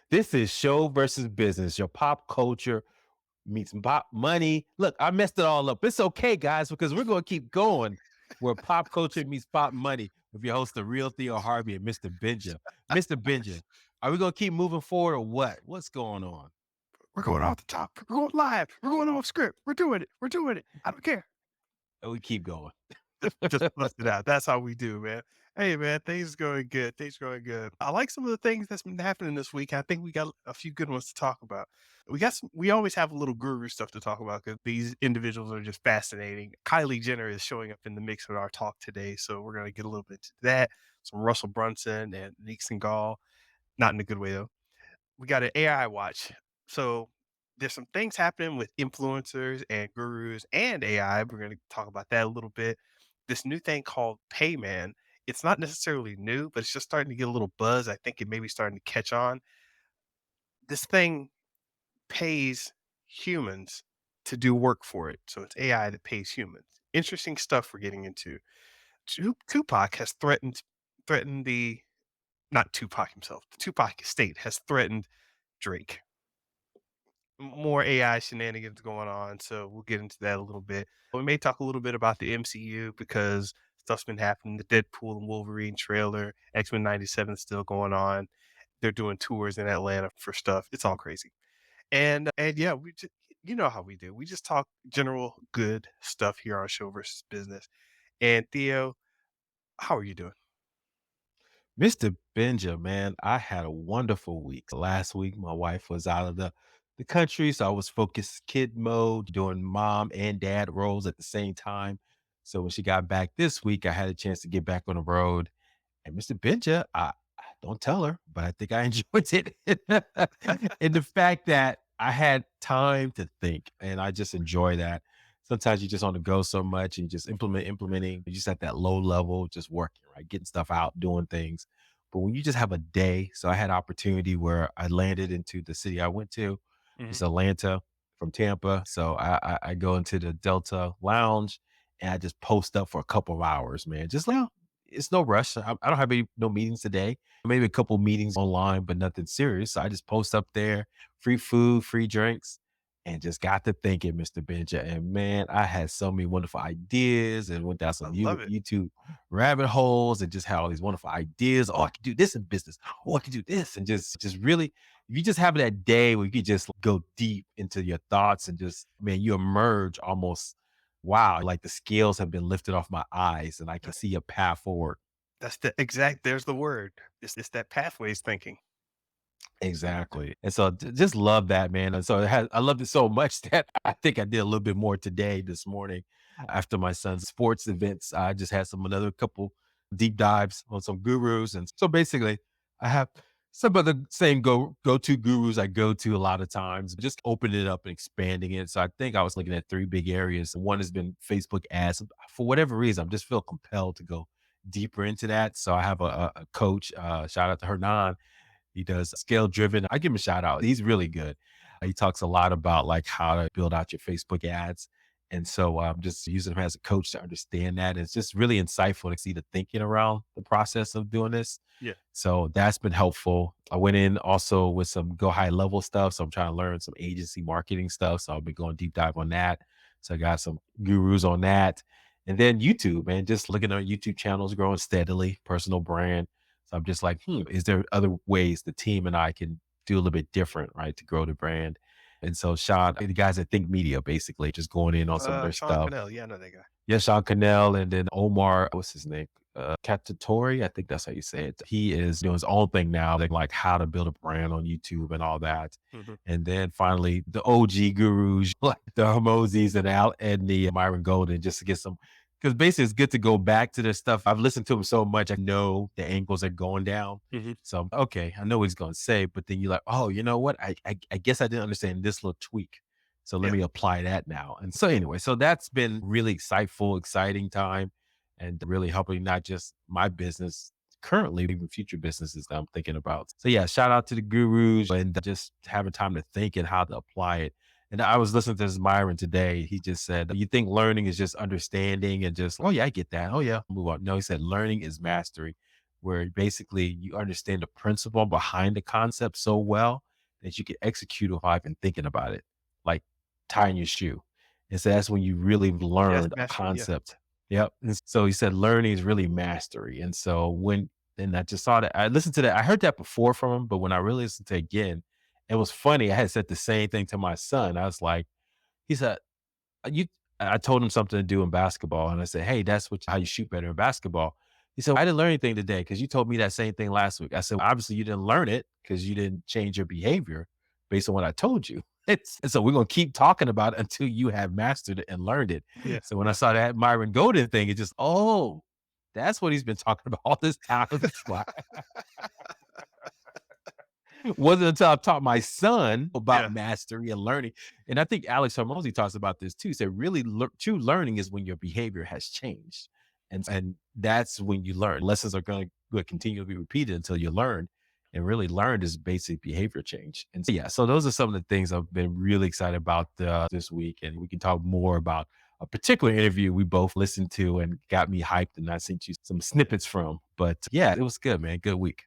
This is show versus business. Your pop culture meets pop money. Look, I messed it all up. It's okay, guys, because we're going to keep going where pop culture meets pop money with your host, the real Theo Harvey and Mr. Benja. Mr. Benja, are we going to keep moving forward or what? What's going on? We're going off the top. We're going live. We're going off script. We're doing it. We're doing it. I don't care. We keep going. Just bust it out. That's how we do, man. Hey, man, things going good. Things going good. I like some of the things that's been happening this week. I think we got a few good ones to talk about. We got some. We always have a little guru stuff to talk about because these individuals are just fascinating. Kylie Jenner is showing up in the mix with our talk today, so we're gonna get a little bit to that. Some Russell Brunson and Neek Singal, not in a good way though. We got an AI watch. So there's some things happening with influencers and gurus and AI. We're going to talk about that a little bit. This new thing called Payman. It's not necessarily new, but it's just starting to get a little buzz. I think it may be starting to catch on. This thing pays humans to do work for it. So it's AI that pays humans. Interesting stuff we're getting into. Tupac has threatened the not Tupac himself. The Tupac estate has threatened Drake. More AI shenanigans going on, so we'll get into that a little bit. We may talk a little bit about the MCU because stuff's been happening. The Deadpool and Wolverine trailer, X-Men 97 is still going on. They're doing tours in Atlanta for stuff. It's all crazy. And yeah, we just, you know how we do. We just talk general good stuff here on Show versus Business. And Theo, how are you doing? Mr. Benja, man, I had a wonderful week. Last week, my wife was out of the country, so I was focused kid mode, doing mom and dad roles at the same time. So when she got back this week, I had a chance to get back on the road. And Mr. Benja, I don't tell her, but I think I enjoyed it. And the fact that I had time to think, and I just enjoy that. Sometimes you just on the go so much and you just implementing, you just at that low level, just working, right? Getting stuff out, doing things. But when you just have a day, so I had opportunity where I landed into the city I went to, Mhm. it's Atlanta from Tampa. So I go into the Delta Lounge and I just post up for a couple of hours, man. Just like it's no rush. I don't have no meetings today. Maybe a couple meetings online, but nothing serious. So I just post up there, free food, free drinks, and just got to thinking, Mr. Benja. And man, I had so many wonderful ideas and went down I some love it. YouTube rabbit holes and just had all these wonderful ideas. Oh, I could do this in business. Oh, I could do this. And just really, if you just have that day where you could just go deep into your thoughts and just, man, you emerge almost, wow, like the scales have been lifted off my eyes and I can see a path forward. That's the exact there's the word. It's that pathways thinking. Exactly. And so just love that, man. And so I loved it so much that I think I did a little bit more today, this morning, after my son's sports events. I just had another couple deep dives on some gurus. And so basically, I have some of the same go-to gurus I go to a lot of times, just opening it up and expanding it. So I think I was looking at three big areas. One has been Facebook ads. For whatever reason, I'm just feel compelled to go deeper into that. So I have a coach, shout out to Hernan. He does scale driven. I give him a shout out. He's really good. He talks a lot about like how to build out your Facebook ads. And so I'm just using him as a coach to understand that. It's just really insightful to see the thinking around the process of doing this. Yeah. So that's been helpful. I went in also with some go high level stuff. So I'm trying to learn some agency marketing stuff. So I've been going deep dive on that. So I got some gurus on that. And then YouTube, man, just looking at YouTube channels growing steadily, personal brand. So I'm just like, is there other ways the team and I can do a little bit different, right, to grow the brand? And so Sean, the guys at Think Media, basically just going in on some of their Sean stuff. Cannell. Yeah, I know that guy. Yeah, Sean Cannell and then Omar, what's his name? Cacciatore, I think that's how you say it. He is doing his own thing now, like how to build a brand on YouTube and all that. Mhm. And then finally, the OG gurus, like the Hermosis and Al and the Myron Golden, just to get some, because basically it's good to go back to their stuff. I've listened to him so much, I know the angles are going down. Mhm. So, okay, I know what he's going to say, but then you're like, oh, you know what? I guess I didn't understand this little tweak. So let Yeah. me apply that now. And so anyway, so that's been really insightful, exciting time and really helping not just my business currently, even future businesses that I'm thinking about. So yeah, shout out to the gurus and just having time to think and how to apply it. And I was listening to this Myron today. He just said, you think learning is just understanding and just, oh yeah, I get that. Oh yeah, move on. No, he said learning is mastery. where basically you understand the principle behind the concept so well that you can execute without even thinking about it, like tying your shoe. And so that's when you really Yes, learned a mastery, yeah. concept. Yep. And so he said learning is really mastery. And so when and I just saw that I listened to that. I heard that before from him, but when I really listened to it again, it was funny. I had said the same thing to my son. I was like, he said, you I told him something to do in basketball, and I said, "Hey, that's how you shoot better in basketball." He said, "I didn't learn anything today because you told me that same thing last week." I said, "Well, obviously, you didn't learn it because you didn't change your behavior based on what I told you." And so we're gonna keep talking about it until you have mastered it and learned it. Yeah, So when I yeah. saw that Myron Golden thing, it just, oh, that's what he's been talking about all this time. It's like, it wasn't until I taught my son about Yeah, mastery and learning. And I think Alex Hormozy talks about this too. So really true learning is when your behavior has changed. And that's when you learn. Lessons are going to continue to be repeated until you learn. And really learned is basic behavior change. And so, yeah, so those are some of the things I've been really excited about this week. And we can talk more about a particular interview we both listened to and got me hyped. And I sent you some snippets from. But yeah, it was good, man. Good week.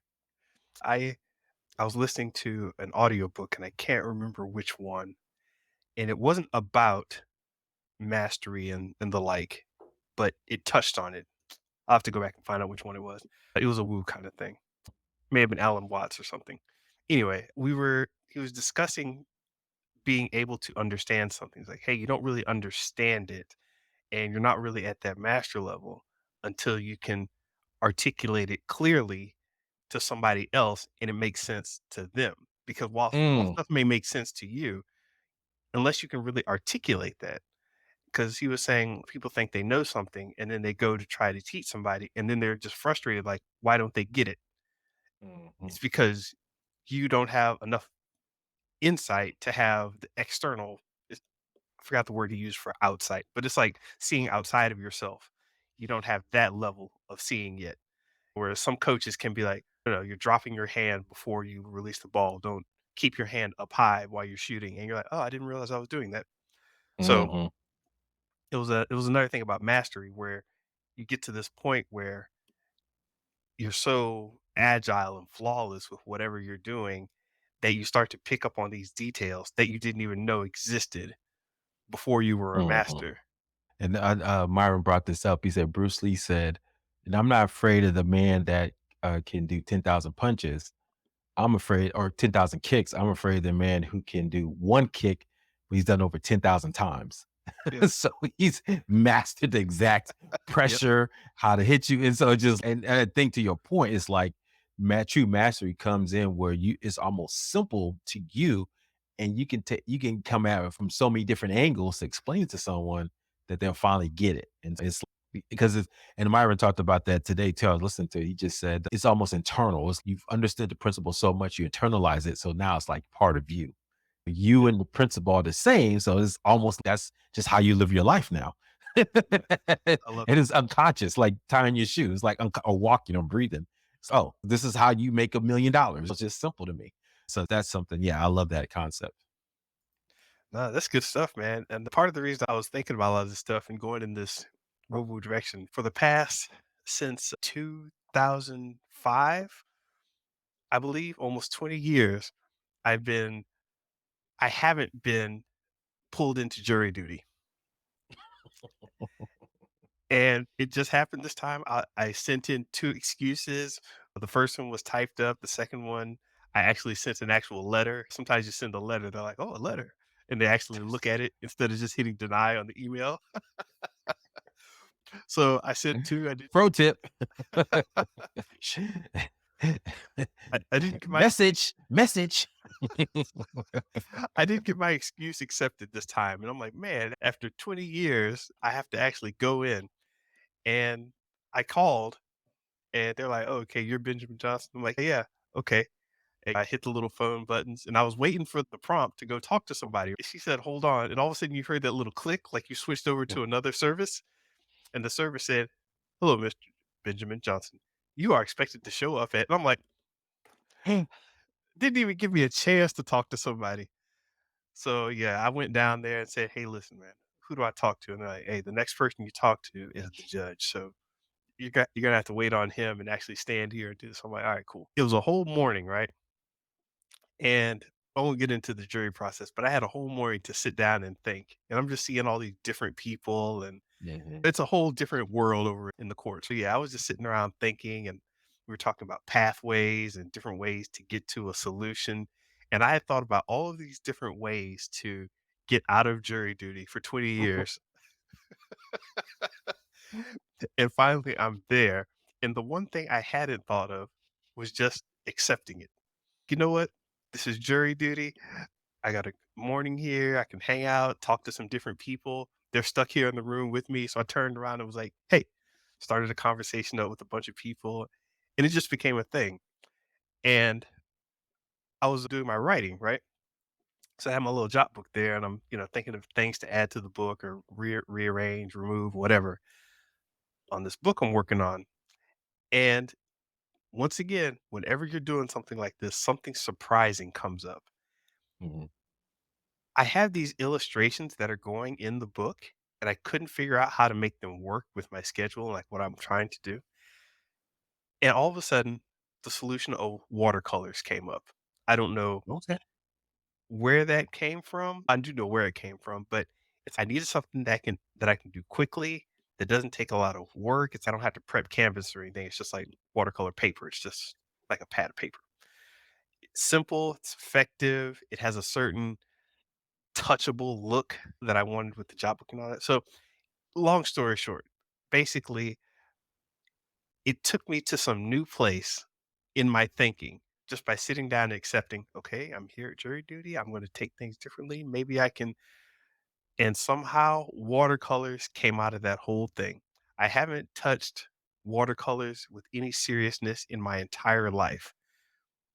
I I was listening to an audiobook, and I can't remember which one, and it wasn't about mastery and the like, but it touched on it. I'll have to go back and find out which one it was. It was a woo kinda thing. May have been Alan Watts or something. Anyway, he was discussing being able to understand something. It's like, "Hey, you don't really understand it, and you're not really at that master level until you can articulate it clearly to somebody else and it makes sense to them." Because while Mm, stuff may make sense to you, unless you can really articulate that, because he was saying people think they know something and then they go to try to teach somebody and then they're just frustrated, like, why don't they get it? mhm, It's because you don't have enough insight to have the external. I forgot the word he used for outside, but it's like seeing outside of yourself. You don't have that level of seeing yet. Whereas some coaches can be like, you're dropping your hand before you release the ball. Don't keep your hand up high while you're shooting. And you're like, oh, I didn't realize I was doing that. So mhm. it was another thing about mastery where you get to this point where you're so agile and flawless with whatever you're doing that you start to pick up on these details that you didn't even know existed before you were a Mhm. master. And, Myron brought this up. He said, Bruce Lee said, "And I'm not afraid of the man that, can do 10,000 punches. I'm afraid or 10,000 kicks. I'm afraid of the man who can do 1 kick, but he's done over 10,000 times." Yeah. So he's mastered the exact Yep. pressure, how to hit you. And so and I think to your point, it's like true mastery comes in where it's almost simple to you. And you can come at it from so many different angles to explain it to someone that they'll finally get it. And it's because it's and Myron talked about that today too. I was listening to it. He just said it's almost internal. You've understood the principle so much, you internalize it. So now it's like part of you. You Yeah. and the principle are the same. So it's almost that's just how you live your life now. Yeah. And I love it's unconscious, like tying your shoes, like or walking or breathing. So, oh, this is how you make $1 million. It's just simple to me. So that's something. Yeah, I love that concept. No, that's good stuff, man. And the part of the reason I was thinking about a lot of this stuff and going in this robo direction for the past since 2005, I believe, almost 20 years, I've been I haven't been pulled into jury duty. And it just happened this time. I sent in 2 excuses. The first one was typed up. The second one, I actually sent an actual letter. Sometimes you send a letter, they're like, "Oh, a letter." And they actually look at it instead of just hitting deny on the email. So I sent 2. Pro tip. I didn't get my Message. I didn't get my excuse accepted this time, and I'm like, "Man, after 20 years, I have to actually go in." And I called, and they're like, "Oh, okay, you're Benjamin Johnson." I'm like, "Yeah, okay." And I hit the little phone buttons, and I was waiting for the prompt to go talk to somebody. She said, "Hold on," and all of a sudden you heard that little click, like you switched over to another service, and the service said, "Hello, Mr. Benjamin Johnson. You are expected to show up at," and I'm like, didn't even give me a chance to talk to somebody. So, yeah, I went down there and said, "Hey, listen, man, who do I talk to?" And they're like, "Hey, the next person you talk to is the judge, so you're gonna have to wait on him and actually stand here and do this." I'm like, "All right, cool." It was a whole morning, right? And I won't get into the jury process, but I had a whole morning to sit down and think. And I'm just seeing all these different people, and Mhm. it's a whole different world over in the court. So yeah, I was just sitting around thinking, and we were talking about pathways and different ways to get to a solution. And I had thought about all of these different ways to get out of jury duty for 20 years. And finally I'm there. And the one thing I hadn't thought of was just accepting it. You know what? This is jury duty. I got a morning here. I can hang out, talk to some different people. They're stuck here in the room with me. So I turned around and was like, "Hey," started a conversation up with a bunch of people. And it just became a thing. And I was doing my writing, right? So I had my little jot book there, and I'm, thinking of things to add to the book or rearrange, remove, whatever on this book I'm working on. And once again, whenever you're doing something like this, something surprising comes up. Mhm. I have these illustrations that are going in the book, and I couldn't figure out how to make them work with my schedule, like what I'm trying to do. And all of a sudden, the solution of watercolors came up. I don't know Okay. where that came from. I do know where it came from, but I needed something that I can do quickly, that doesn't take a lot of work. I don't have to prep canvas or anything. It's just like watercolor paper. It's just like a pad of paper. It's simple, it's effective, it has a certain touchable look that I wanted with the job book and all that. So long story short, basically, it took me to some new place in my thinking just by sitting down and accepting, okay, I'm here at jury duty. I'm going to take things differently. Maybe I can. And somehow watercolors came out of that whole thing. I haven't touched watercolors with any seriousness in my entire life.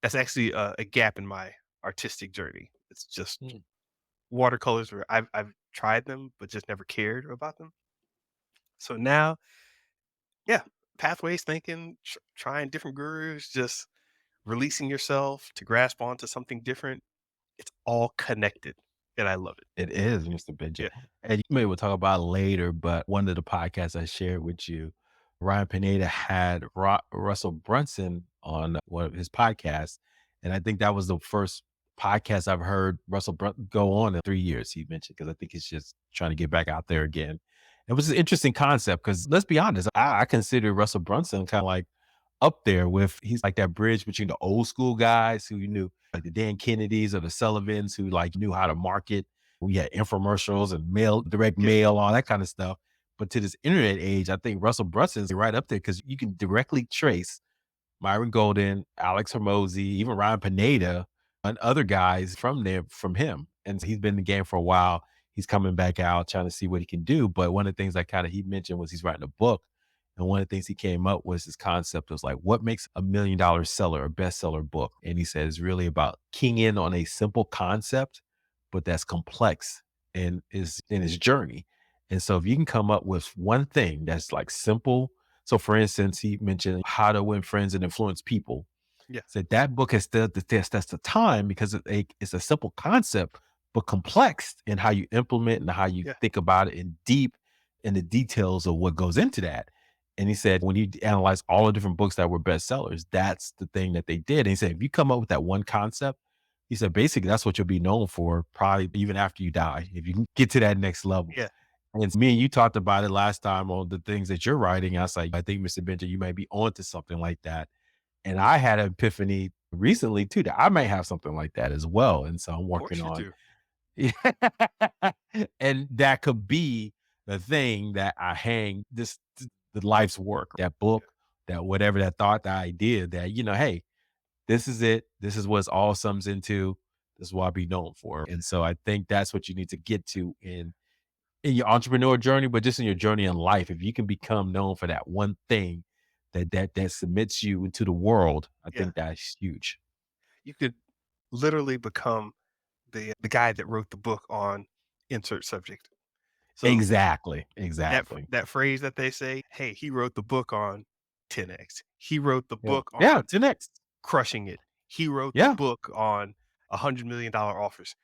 That's actually a gap in my artistic journey. It's just Mm. watercolors where I've tried them, but just never cared about them. So now, yeah, pathways thinking, trying different gurus, just releasing yourself to grasp onto something different. It's all connected, and I love it. It is, Mr. Benja. Yeah, And maybe we'll talk about it later, but one of the podcasts I shared with you, Ryan Pineda had Russell Brunson on one of his podcasts. And I think that was the first podcast I've heard Russell go on in 3 years, he mentioned, because I think he's just trying to get back out there again. It was an interesting concept because let's be honest, I consider Russell Brunson kind of like up there with he's like that bridge between the old school guys who you knew, like the Dan Kennedys or the Sullivans who like knew how to market. We had infomercials and mail, direct yeah, mail, all that kind of stuff. But to this internet age, I think Russell Brunson's right up there because you can directly trace Myron Golden, Alex Hormozy, even Ryan Pineda, and other guys from there from him. And he's been in the game for a while. He's coming back out trying to see what he can do. But one of the things I kind of he mentioned was he's writing a book. And one of the things he came up was this concept was like, what makes $1 million seller, a bestseller book? And he said it's really about keying in on a simple concept, but that's complex and is in his journey. And so if you can come up with one thing that's like simple, so, for instance, he mentioned How to Win Friends and Influence People. yeah, Said that book has stood the test of time because it's a simple concept, but complex in how you implement and how you yeah, think about it in deep in the details of what goes into that. And he said, when you analyze all the different books that were bestsellers, that's the thing that they did. And he said, if you come up with that one concept, he said, basically, that's what you'll be known for, probably even after you die, if you can get to that next level. yeah. And me and you talked about it last time on the things that you're writing. I was like, I think, Mr. Benja, you might be onto something like that. And I had an epiphany recently too that I might have something like that as well. And so I'm Of working course you on do. and that could be the thing that I hang the life's work, that book, that whatever that thought, the idea that, hey, this is it. This is what it all sums into. This is what I'll be known for. And so I think that's what you need to get to in your entrepreneur journey, but just in your journey in life, if you can become known for that one thing that submits you into the world, I Yeah. think that's huge. You could literally become the guy that wrote the book on insert subject. So Exactly, that exactly. that phrase that they say, "Hey, he wrote the book on 10x. He wrote the Yeah, book yeah. on To next. crushing it. He wrote the Yeah, book on $100 million offers."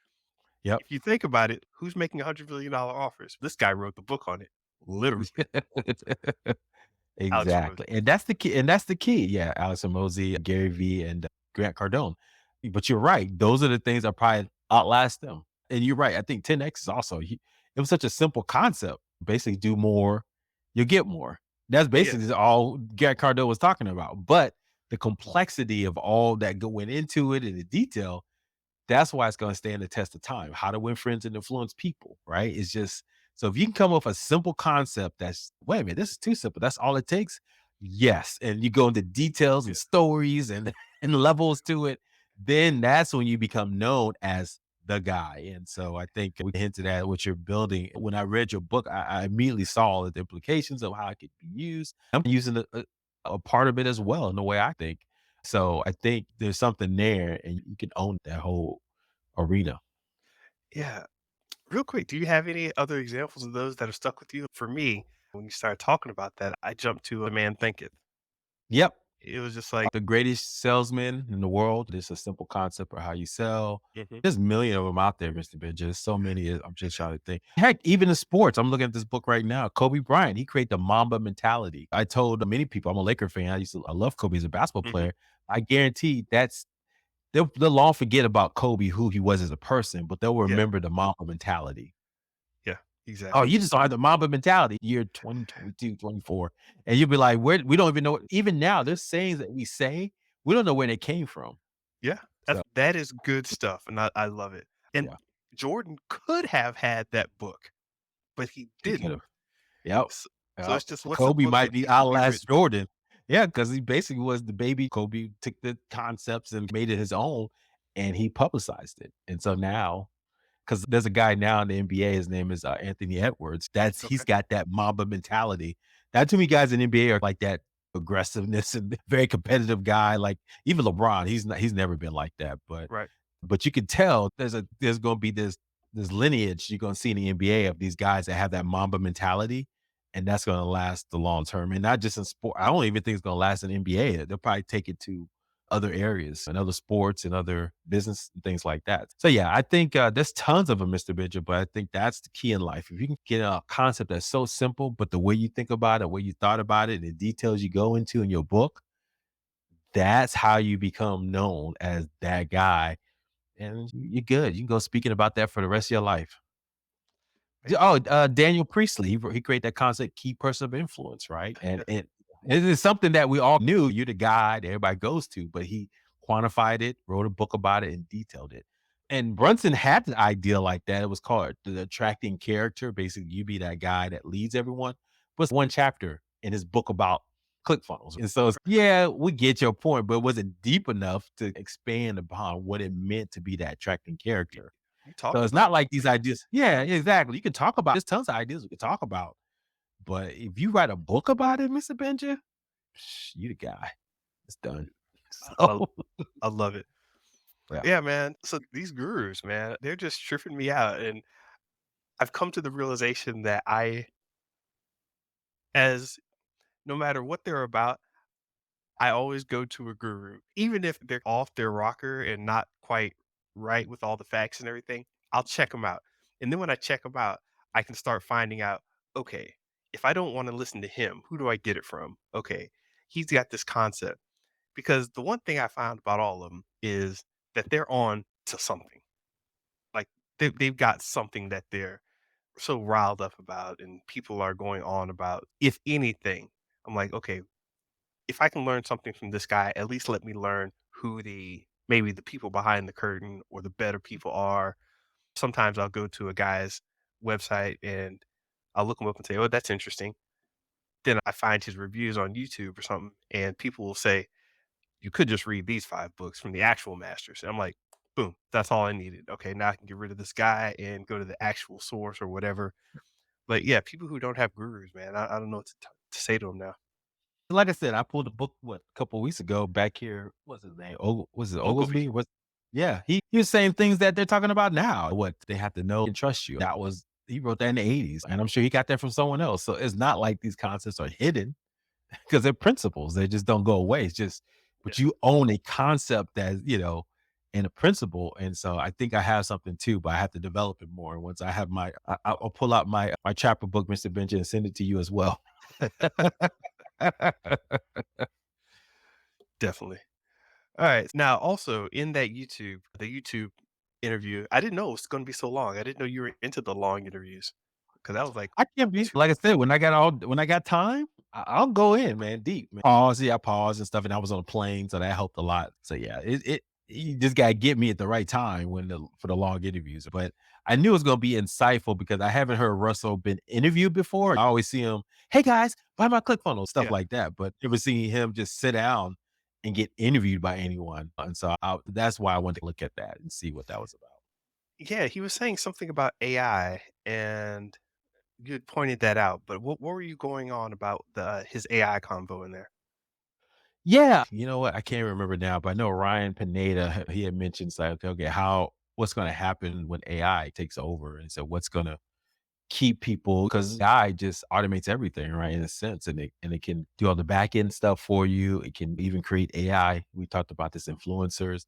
yep. If you think about it, who's making $100 million offers? This guy wrote the book on it, literally. Alex Ramosi. Exactly, and that's the key, and that's the key. Yeah, Alex Hormozi, Gary Vee, and Grant Cardone. But you're right; those are the things that probably outlast them. And you're right. I think 10x is also. It was such a simple concept. Basically, do more, you get more. That's Yeah, basically all Grant Cardone was talking about. But the complexity of all that went into it and the detail, that's why it's gonna stand the test of time. How to win friends and influence people, right? It's just so if you can come up with a simple concept that's, wait a minute, this is too simple. That's all it takes. Yes. And you go into details yeah, and stories and and levels to it, then that's when you become known as the guy. And so I think we can hint to that what you're building. When I read your book, I immediately saw the implications of how it could be used. I'm using a part of it as well in the way I think. So I think there's something there, and you can own that whole arena. yeah. Real quick, do you have any other examples of those that have stuck with you? For me, when you started talking about that, I jumped to A Man Thinketh. Yep. It was just like, The greatest salesman in the world. It's a simple concept of how you sell. mhm, There's a million of them out there, Mr. Benja. There's so many. I'm just trying to think. Heck, even in sports, I'm looking at this book right now. Kobe Bryant, he created the Mamba mentality. I told many people, I'm a Laker fan. I love Kobe as a basketball mhm, player. I guarantee they'll long forget about Kobe, who he was as a person, but they'll yeah, remember the Mamba mentality. yeah, Oh, exactly. you just don't have the Mamba mentality. Year 2022, 24, and you'll be like, "Where?" We don't even know. Even now, there's sayings that we say, we don't know where they came from. Yeah, So, that is good stuff, and I love it. And yeah, Jordan could have had that book, but he he didn't. could've. Yep, So yep. it's just what's a Kobe book might that be needs to be outlast written? Jordan. Yeah, because he basically was the baby. Kobe took the concepts and made it his own, and he publicized it. And so now, because there's a guy now in the NBA, his name is, Anthony Edwards. He's Okay. got that Mamba mentality. Not too many guys in the NBA are like that aggressiveness and very competitive guy. Like even LeBron, he's never been like that. Right. But you could tell there's gonna be this lineage you're gonna see in the NBA of these guys that have that Mamba mentality, and that's gonna last the long term. And not just in sport. I don't even think it's gonna last in NBA. They'll probably take it to other areas and other sports and other business and things like that. So yeah, I think there's tons of them, Mr. Benja, but I think that's the key in life. If you can get a concept that's so simple, but the way you think about it, the way you thought about it, and the details you go into in your book, that's how you become known as that guy. And you're good. You can go speaking about that for the rest of your life. Man, Daniel Priestley, he created that concept, key person of influence, right? And it is something that we all knew. You're the guy that everybody goes to, but he quantified it, wrote a book about it, and detailed it. And Brunson had the idea like that. It was called the attracting character. Basically, you be that guy that leads everyone. Was one chapter in his book about ClickFunnels. And so, yeah, we get your point, but was it deep enough to expand upon what it meant to be that attracting you character? you So talked it's about not it. like these ideas, yeah, exactly. You can talk about there's tons of ideas we can talk about, but if you write a book about it, Mr. Benja, you the guy. It's done. I So I love it. yeah. Yeah, man. So these gurus, man, they're just tripping me out, and I've come to the realization that as no matter what they're about, I always go to a guru. Even if they're off their rocker and not quite right with all the facts and everything, I'll check them out. And then when I check them out, I can start finding out, okay, if I don't want to listen to him, who do I get it from? Okay, he's got this concept. Because the one thing I found about all of them is that they're on to something. Like they've got something that they're so riled up about and people are going on about. If anything, I'm like, okay, if I can learn something from this guy, at least let me learn who the maybe the people behind the curtain or the better people are. Sometimes I'll go to a guy's website and I'll look him up and say, "Oh, that's interesting." Then I find his reviews on YouTube or something, and people will say, "You could just read these 5 books from the actual masters." And I'm like, "Boom, that's all I needed. Okay, now I can get rid of this guy and go to the actual source or whatever." But yeah, people who don't have gurus, man, I don't know what to say to them now. Like I said, I pulled a book, a couple of weeks ago back here. What's his name? Was it Ogilvy. Oglesby? Yeah, he was saying things that they're talking about now. What they have to know and trust you. That was he wrote that in the 80s. And I'm sure he got that from someone else. So it's not like these concepts are hidden because they're principles. They just don't go away. It's just, Yeah. but you own a concept that, and a principle. And so I think I have something too, but I have to develop it more. And once I have I'll pull out my chapter book, Mr. Benja, and send it to you as well. Definitely. All right. Now, also in that the YouTube interview, I didn't know it was going to be so long. I didn't know you were into the long interviews because that was like I can't be two. like I said, when I got time, I'll go in, man, deep, man. I paused and stuff, and I was on a plane, so that helped a lot. So yeah, it you just gotta get me at the right time when the for the long interviews. But I knew it was gonna be insightful because I haven't heard Russell been interviewed before. I always see him, hey guys, buy my ClickFunnels, stuff Yeah. like that. But never seen him just sit down and get interviewed by anyone. And so that's why I wanted to look at that and see what that was about. Yeah. He was saying something about AI and you had pointed that out. But what were you going on about his AI convo in there? Yeah, you know what? I can't remember now, but I know Ryan Pineda, he had mentioned like, okay, what's going to happen when AI takes over? And so what's going to keep people because AI just automates everything, right? In a sense, and it can do all the back end stuff for you. It can even create AI. We talked about this influencers.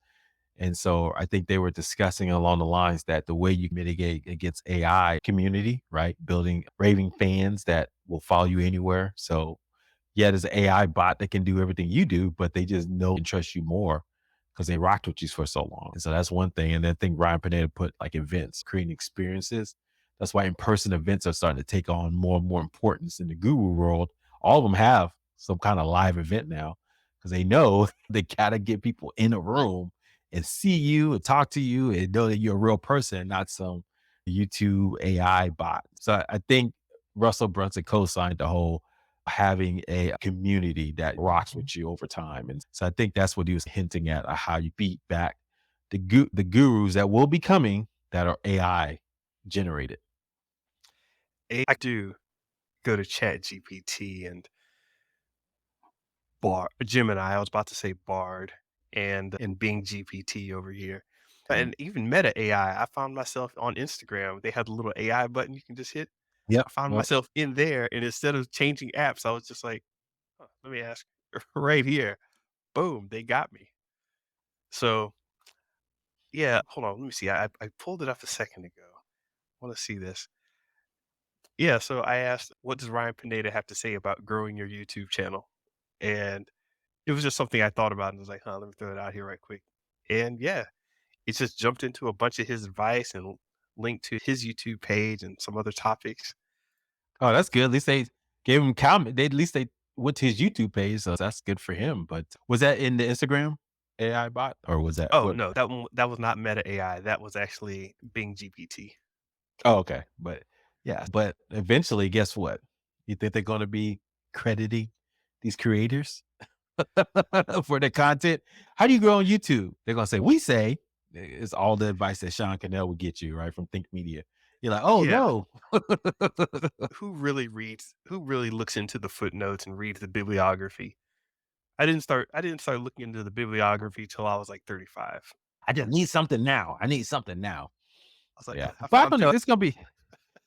And so I think they were discussing along the lines that the way you mitigate against AI community, right? Building raving fans that will follow you anywhere. So yeah, there's an AI bot that can do everything you do, but they just know and trust you more because they rocked with you for so long. And so that's one thing. And then I think Ryan Pineda put like events, creating experiences. That's why in-person events are starting to take on more and more importance in the guru world. All of them have some kind of live event now because they know they gotta get people in a room and see you and talk to you and know that you're a real person, not some YouTube AI bot. So I think Russell Brunson co-signed the whole having a community that rocks with you over time. And so I think that's what he was hinting at, how you beat back the gurus that will be coming that are AI generated. I do go to Chat GPT and Gemini. I was about to say Bard and Bing GPT over here. Mm. And even Meta AI, I found myself on Instagram. They had a little AI button you can just hit. Yep. I found Yep. myself in there, and instead of changing apps, I was just like, "Huh, let me ask right here." Boom, they got me. So yeah, hold on, let me see. I pulled it up a second ago. I want to see this. Yeah, so I asked, what does Ryan Pineda have to say about growing your YouTube channel? And it was just something I thought about and was like, huh, let me throw it out here right quick. And yeah, it just jumped into a bunch of his advice and linked to his YouTube page and some other topics. Oh, that's good. At least they gave him comment. They at least they went to his YouTube page, so that's good for him. But was that in the Instagram AI bot, or was that Oh what? no, that was not Meta AI. That was actually Bing GPT. Oh, okay. But yeah, but eventually, guess what? You think they're going to be crediting these creators for their content? How do you grow on YouTube? They're going to say, we say it's all the advice that Sean Cannell would get you, right? From Think Media. You're like, oh Yeah, no. who really looks into the footnotes and reads the bibliography? I didn't start looking into the bibliography till I was like 35. I just need something now. I need something now. I was So like, yeah. I But I found don't know. two.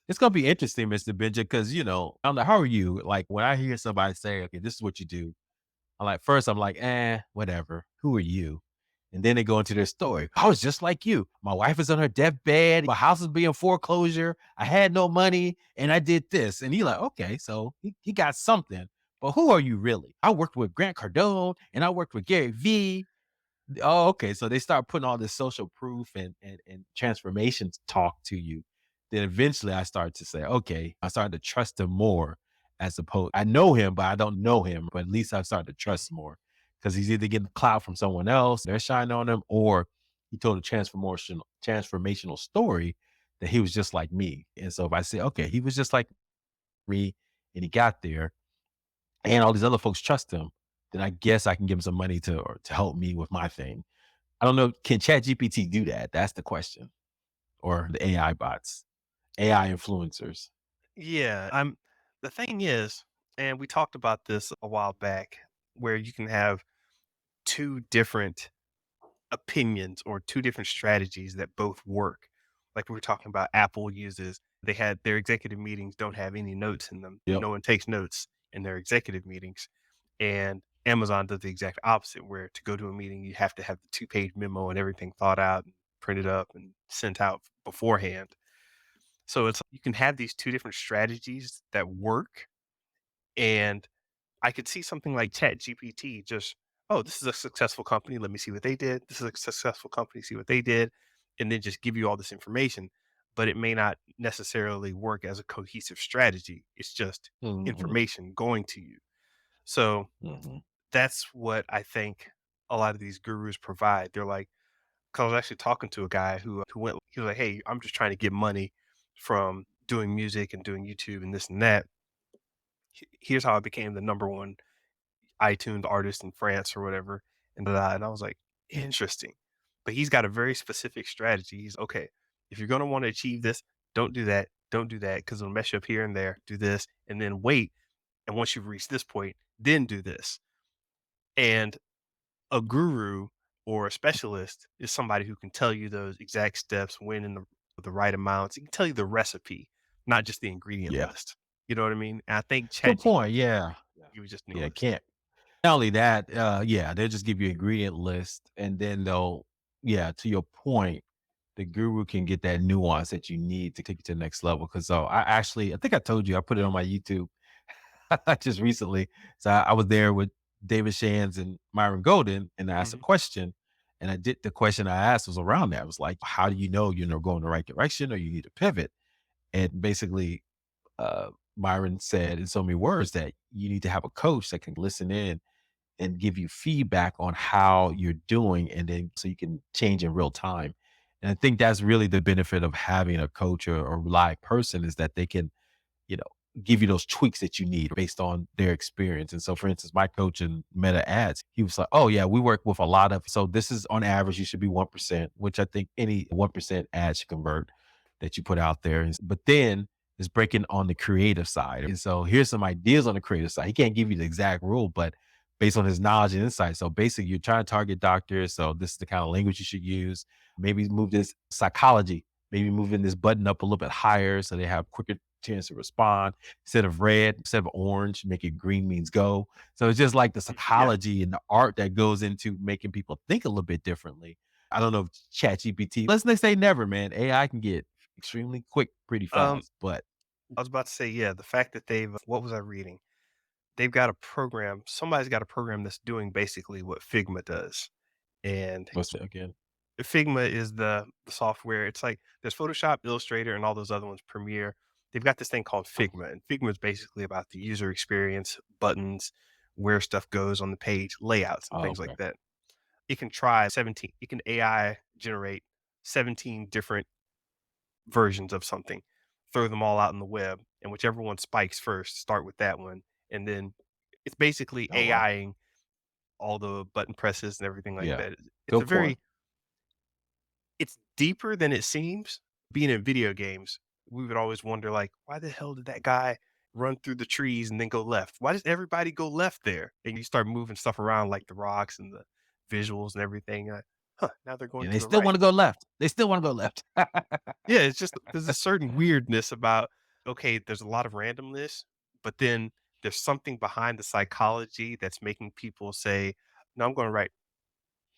It's gonna be interesting, Mr. Benja, because I don't know, how are you? Like when I hear somebody say, okay, this is what you do, I'm like, whatever. Who are you? And then they go into their story. I was just like you. My wife is on her deathbed. My house is being foreclosure. I had no money and I did this. And you're like, okay, so he got something. But who are you really? I worked with Grant Cardone and I worked with Gary Vee. Oh, okay. So they start putting all this social proof and transformations talk to you. Then eventually I start to say, okay, I started to trust him more as opposed I know him, but I don't know him. But at least I started to trust more because he's either getting clout from someone else, they're shining on him, or he told a transformational story that he was just like me. And so if I say, okay, he was just like me and he got there, and all these other folks trust him, then I guess I can give him some money to help me with my thing. I don't know, can ChatGPT do that? That's the question. Or the AI bots, AI influencers. Yeah, I'm the thing is, and we talked about this a while back, where you can have 2 different opinions or 2 different strategies that both work. Like we were talking about Apple uses they had their executive meetings don't have any notes in them. Yep. No one takes notes in their executive meetings. And Amazon does the exact opposite, where to go to a meeting, you have to have the 2-page memo and everything thought out and printed up and sent out beforehand. So it's you can have these 2 different strategies that work, and I could see something like ChatGPT just, "Oh, this is a successful company, let me see what they did. This is a successful company, see what they did," and then just give you all this information, but it may not necessarily work as a cohesive strategy. It's just Mhm, information going to you. So, mhm. that's what I think a lot of these gurus provide. They're like, 'cause I was actually talking to a guy who went he was like, "Hey, I'm just trying to get money from doing music and doing YouTube and this and that. Here's how I became the number 1 iTunes artist in France or whatever, and da, and I was like, "Interesting." But he's got a very specific strategy. He's, "Okay, if you're gonna wanna achieve this, don't do that, because 'cause it'll mess you up here and there. Do this, and then wait, and once you've reached this point, then do this." And a guru or a specialist is somebody who can tell you those exact steps, when in the right amounts. He can tell you the recipe, not just the ingredient Yeah. list. You know what I mean? And I think Good point, ChatGPT yeah. give you just Yeah, list. can't not only that, yeah, they'll just give you ingredient list, and then they'll yeah, to your point, the guru can get that nuance that you need to take it to the next level. Because I think I told you I put it on my YouTube just recently. So I was there with David Shands and Myron Golden, and I asked a Mhm. question, and I did the question I asked was around that. I was like, "How do you know you're not going the right direction, or you need to pivot?" And basically, uh, Myron said in so many words that you need to have a coach that can listen in and give you feedback on how you're doing, and then so you can change in real time. And I think that's really the benefit of having a coach or live person, is that they can, you know, give you those tweaks that you need based on their experience. And so, for instance, my coach in Meta Ads, he was like, "Oh yeah, we work with a lot of so this is on average you should be 1%, which I think any 1% ad should convert that you put out there." But then it's breaking on the creative side. And so here's some ideas on the creative side. He can't give you the exact rule, but based on his knowledge and insight. So basically, you're trying to target doctors. So this is the kind of language you should use. Maybe move this psychology. Maybe moving this button up a little bit higher so they have quicker chance to respond. Instead of orange, make it green means go. So it's just like the Yeah. psychology and the art that goes into making people think a little bit differently. I don't know if ChatGPT, let's say never, man. AI can get extremely quick pretty Um, fast, but I was about to say, yeah, the fact that they've what was I reading? They've got a program, somebody's got a program that's doing basically what Figma does. And what's it again? Figma is the software. It's like there's Photoshop, Illustrator, and all those other ones, Premiere. They've got this thing called Figma, and Figma is basically about the user experience, buttons, where stuff goes on the page, layouts, and Oh, things like okay. that. It can try 17, it can AI generate 17 different versions of something, throw them all out in the web, and whichever one spikes first, start with that one. And then it's basically Oh, wow. AIing all the button presses and everything like Yeah. that. It's a Good point. very it's deeper than it seems. Being in video games, we would always wonder, like, why the hell did that guy run through the trees and then go left? Why does everybody go left there? And you start moving stuff around like the rocks and the visuals and everything. Huh, now they're going And to they the still right. wanna go left. They still wanna go left. Yeah, it's just there's a certain weirdness about, okay, there's a lot of randomness, but then there's something behind the psychology that's making people say, "No, I'm going right."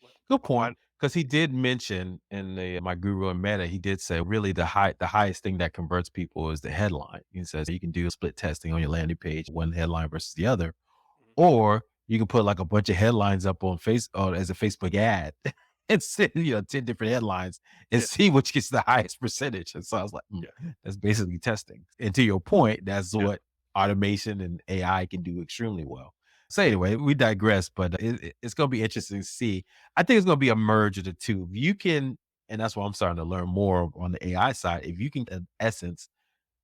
What? Good Why? point, because he did mention in the my guru and meta, he did say really the highest thing that converts people is the headline. He says you can do split testing on your landing page, one headline versus the other, Mhm. or you can put like a bunch of headlines up on as a Facebook ad and send, 10 different headlines and Yeah, see which gets the highest percentage. And so I was like, yeah, that's basically testing. And to your point, that's yeah. what automation and AI can do extremely well. So anyway, we digress, but it's going to be interesting to see. I think it's going to be a merge of the two. If you can, and that's why I'm starting to learn more on the AI side. If you can, in essence,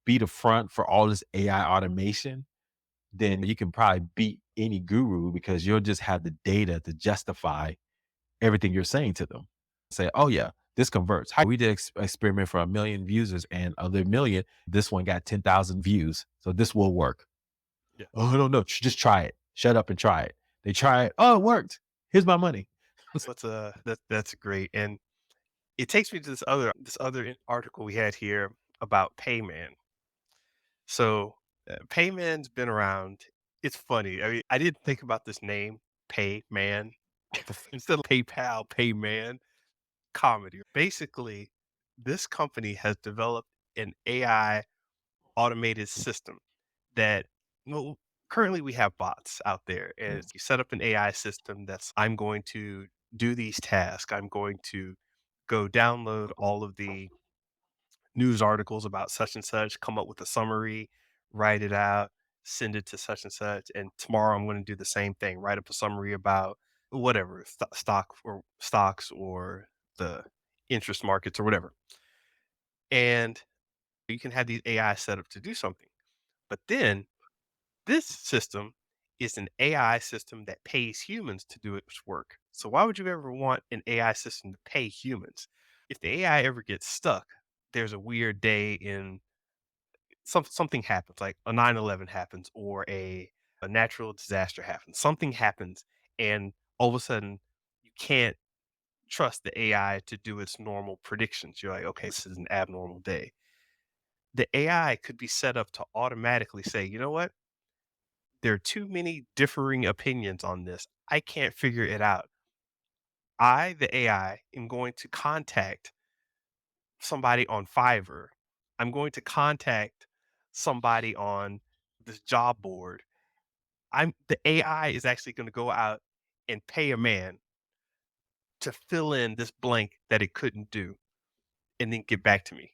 be the front for all this AI automation, then you can probably beat any guru because you'll just have the data to justify everything you're saying to them. Say, "Oh yeah, this converts." We did experiment for 1,000,000 users, and of the 1,000,000, this one got 10,000 views, so this will work. Yeah. "Oh, I don't know. Just try it. Shut up and try it." They try it. "Oh, it worked. Here's my money." That's great, and it takes me to this other article we had here about Payman. So, Payman's been around. It's funny. I mean, I didn't think about this name, Payman, instead of PayPal, Payman, comedy. Basically, this company has developed an AI automated system that, well, currently we have bots out there, and you set up an AI system that's I'm going to do these tasks. I'm going to go download all of the news articles about such and such, come up with a summary, write it out, send it to such and such. And tomorrow I'm going to do the same thing, write up a summary about whatever stocks or the interest markets or whatever. And you can have these AI set up to do something. But then this system is an AI system that pays humans to do its work. So why would you ever want an AI system to pay humans? If the AI ever gets stuck, there's a weird day in something happens, like a 9/11 happens or a natural disaster happens. Something happens and all of a sudden you can't trust the AI to do its normal predictions. You're like, okay, this is an abnormal day. The AI could be set up to automatically say, you know what? There are too many differing opinions on this. I can't figure it out. I, the AI, am going to contact somebody on Fiverr. I'm going to contact somebody on this job board. The AI is actually going to go out and pay a man to fill in this blank that it couldn't do and then get back to me.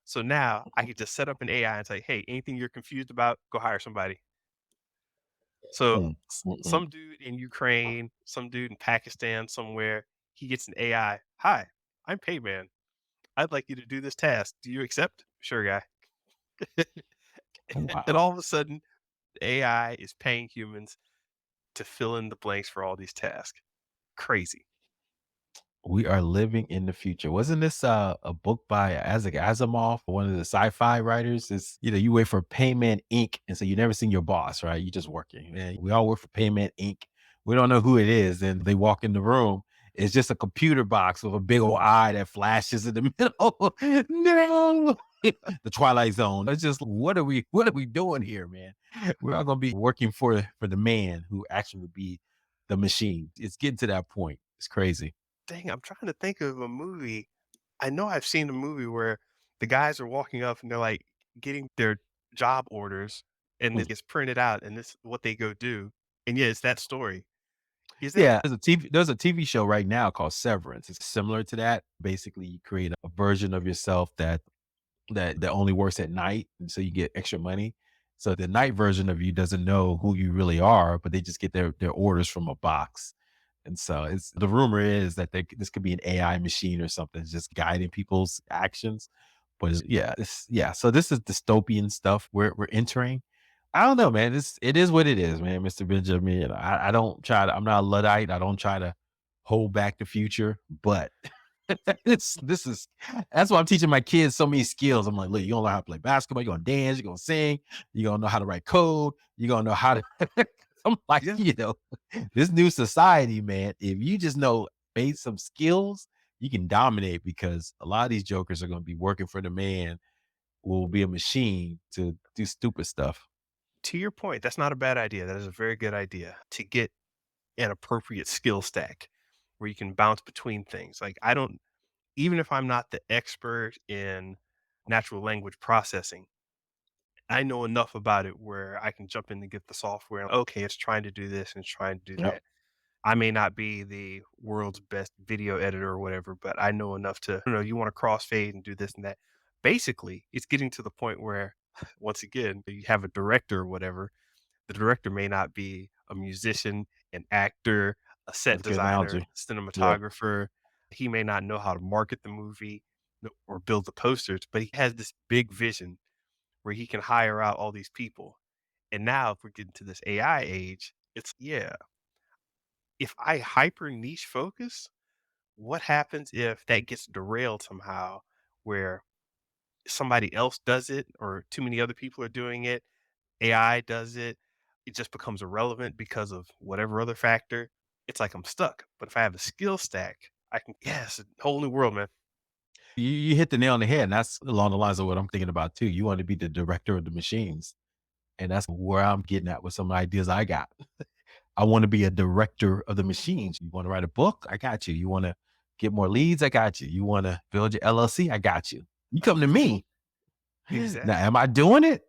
So now I could just set up an AI and say, hey, anything you're confused about, go hire somebody. So Mm, mm-mm. some dude in Ukraine, some dude in Pakistan somewhere, he gets an AI. Hi, I'm Payman. I'd like you to do this task. Do you accept? Sure, guy. And Wow. all of a sudden, AI is paying humans to fill in the blanks for all these tasks. Crazy. We are living in the future. Wasn't this a book by Isaac Asimov, one of the sci-fi writers? Is you wait for Payment Inc. And so you never seen your boss, right? You just working. And we all work for Payment Inc. We don't know who it is. And they walk in the room. It's just a computer box with a big old eye that flashes in the middle. No. The Twilight Zone. It's just what are we doing here, man? We're all gonna be working for the man who actually would be the machine. It's getting to that point. It's crazy. Dang, I'm trying to think of a movie. I know I've seen a movie where the guys are walking up and they're like getting their job orders and it gets printed out and this is what they go do. And yeah, it's that story. Is it? Yeah, there's a TV show right now called Severance. It's similar to that. Basically, you create a version of yourself that only works at night, and so you get extra money. So the night version of you doesn't know who you really are, but they just get their orders from a box. And so it's the rumor is that this could be an AI machine or something just guiding people's actions. But yeah. So this is dystopian stuff we're entering. I don't know, man. It is what it is, man, Mr. Benjamin. I don't try to. I'm not a luddite. I don't try to hold back the future, but it's this is that's why I'm teaching my kids so many skills. I'm like, look, you're gonna learn how to play basketball, you're gonna dance, you're gonna sing, you're gonna know how to write code, you're gonna know how to I'm like, Yeah. this new society, man, if you just know some skills, you can dominate because a lot of these jokers are gonna be working for the man who will be a machine to do stupid stuff. To your point, that's not a bad idea. That is a very good idea to get an appropriate skill stack where you can bounce between things. Like I don't even if I'm not the expert in natural language processing, I know enough about it where I can jump in and get the software. Okay, it's trying to do this and it's trying to do Yep. that. I may not be the world's best video editor or whatever, but I know enough to, you want to crossfade and do this and that. Basically, it's getting to the point where, once again, you have a director or whatever. The director may not be a musician, an actor, a That's set a good designer, analogy. Yeah. cinematographer. He may not know how to market the movie or build the posters, but he has this big vision where he can hire out all these people. And now, if we're getting to this AI age, yeah, if I hyper niche focus, what happens if that gets derailed somehow where somebody else does it or too many other people are doing it? AI does it. It just becomes irrelevant because of whatever other factor. It's like I'm stuck. But if I have a skill stack, I can, yes, a whole new world, man. You hit the nail on the head, and that's along the lines of what I'm thinking about too. You want to be the director of the machines. And that's where I'm getting at with some ideas I got. I want to be a director of the machines. You want to write a book? I got you. You want to get more leads? I got you. You want to build your LLC? I got you. You come to me. Now, Exactly. am I doing it?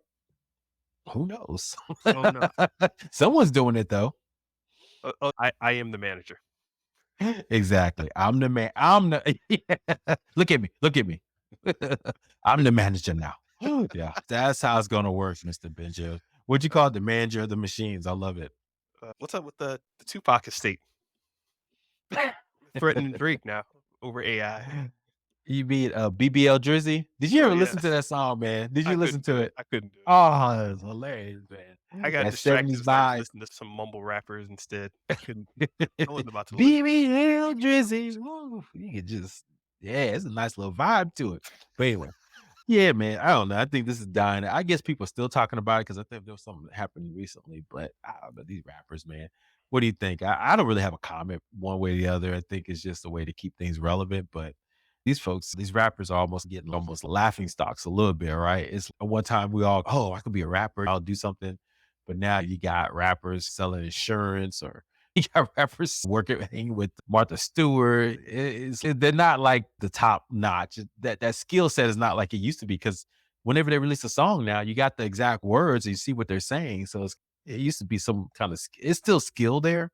Who knows? Oh, no. Someone's doing it though. I am the manager. Exactly. I'm the man. I'm the look at me. Look at me. I'm the manager now. Yeah, that's how it's gonna work, Mr. Benja. What'd you Uh, call it? The manager of the machines. I love it. what's up with the Tupac estate? Threatening Drake now over AI. You mean BBL Drizzy? Did you Oh, ever listen to yes. that song, man? Did I you listen couldn't to do it. it? I couldn't do it. Oh, it's hilarious, I man. got That distracted 70s and started vibe. listening to some mumble rappers instead. Couldn't I wasn't about to listen. BBL Drizzy. Woo. You could just, yeah, it's a nice little vibe to it. But anyway, yeah, man. I don't know. I think this is dying. I guess people are still talking about it because I think there was something that happened recently. But I don't know. These rappers, man. What do you think? I don't really have a comment one way or the other. I think it's just a way to keep things relevant. But these folks, these rappers are almost getting almost laughing stocks a little bit, right? It's one time we all, oh, I could be a rapper. I'll do something. But now you got rappers selling insurance or you got rappers working hanging with Martha Stewart. They're not like the top notch. That skill set is not like it used to be because whenever they release a song now, you got the exact words and you see what they're saying. So it used to be some kind of it's still skill there.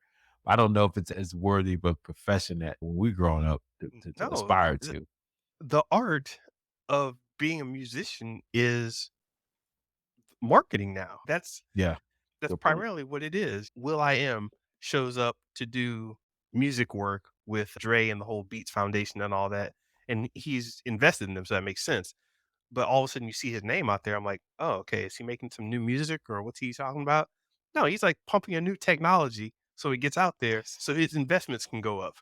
I don't know if it's as worthy of a profession that when we growing up to No, aspire to. the art of being a musician is marketing now. Yeah, That's good point. primarily what it is. Will.i.am shows up to do music work with Dre and the whole Beats Foundation and all that, and he's invested in them, so that makes sense. But all of a sudden you see his name out there, I'm like, "Oh, okay, is he making some new music or what's he talking about?" No, he's like pumping a new technology so he gets out there so his investments can go up.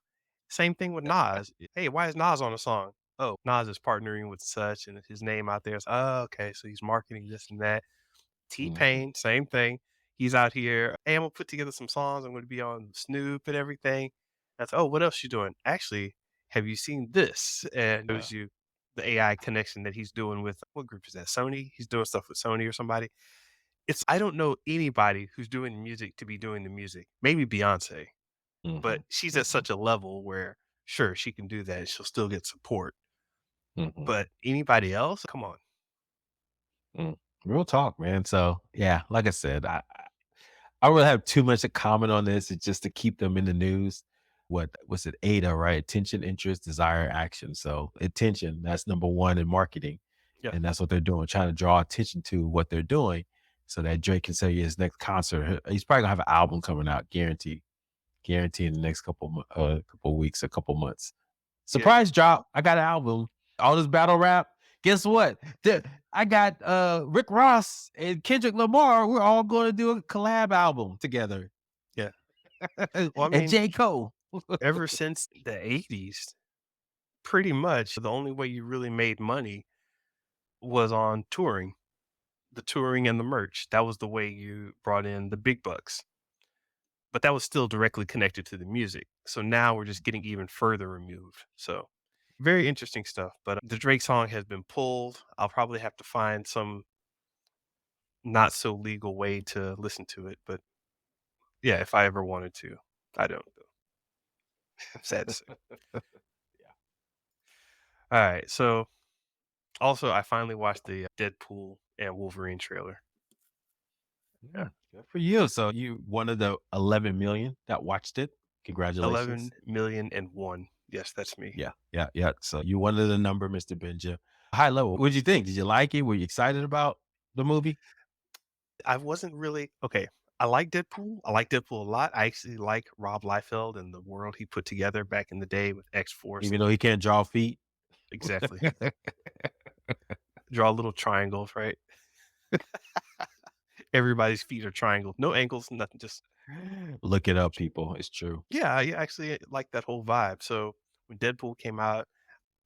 Same thing with Nas. Hey, why is Nas on a song? Oh, Nas is partnering with such and his name out there. It's, oh, okay, so he's marketing this and that. Mhm. T-Pain, same thing. He's out here, "Hey, I'm gonna put together some songs. I'm gonna be on Snoop and everything." That's, "Oh, what else you doing?" "Actually, have you seen this?" And Yeah. shows you the AI connection that he's doing with what group is that? Sony? He's doing stuff with Sony or somebody. It's I don't know anybody who's doing music to be doing the music. Maybe Beyonce, but Mhm. she's at Mhm. such a level where, sure, she can do that and she'll still get support. Mhm. But anybody else? Come on. Mm. Real talk, man. So yeah, like I said, I don't really have too much to comment on this. It's just to keep them in the news. What was it? ADA, right? Attention, interest, desire, action. So attention, that's number one in marketing. Yeah. And that's what they're doing, trying to draw attention to what they're doing so that Drake can say his next concert. He's probably gonna have an album coming out, guaranteed. Guaranteed in the next couple weeks, a couple months. Yeah. Surprise drop. I got an album. All this battle rap. Guess what? I got Rick Ross and Kendrick Lamar. We're all going to do a collab album together. Yeah. Well, I And mean, J. Cole. ever since the '80s, pretty much the only way you really made money was on touring, the touring and the merch. That was the way you brought in the big bucks, but that was still directly connected to the music. So now we're just getting even further removed. So very interesting stuff. But the Drake song has been pulled. I'll probably have to find some not so legal way to listen to it. But yeah, if I ever wanted to, I don't. Sad to say. Yeah. All right. So also, I finally watched the Deadpool and Wolverine trailer. Yeah. Good for you. So you one of the 11 million that watched it. Congratulations. 11,000,001. Yes, that's me. Yeah, yeah, yeah. So you wanted the number, Mr. Benja. High level. What'd you think? Did you like it? Were you excited about the movie? I wasn't really okay. I like Deadpool. I like Deadpool a lot. I actually like Rob Liefeld and the world he put together back in the day with X Force. Even though he can't draw feet? Exactly. Draw little triangles, right? Everybody's feet are triangles. No ankles, nothing. Just Look it up, people. It's true. yeah. I actually like that whole vibe. So when Deadpool came out,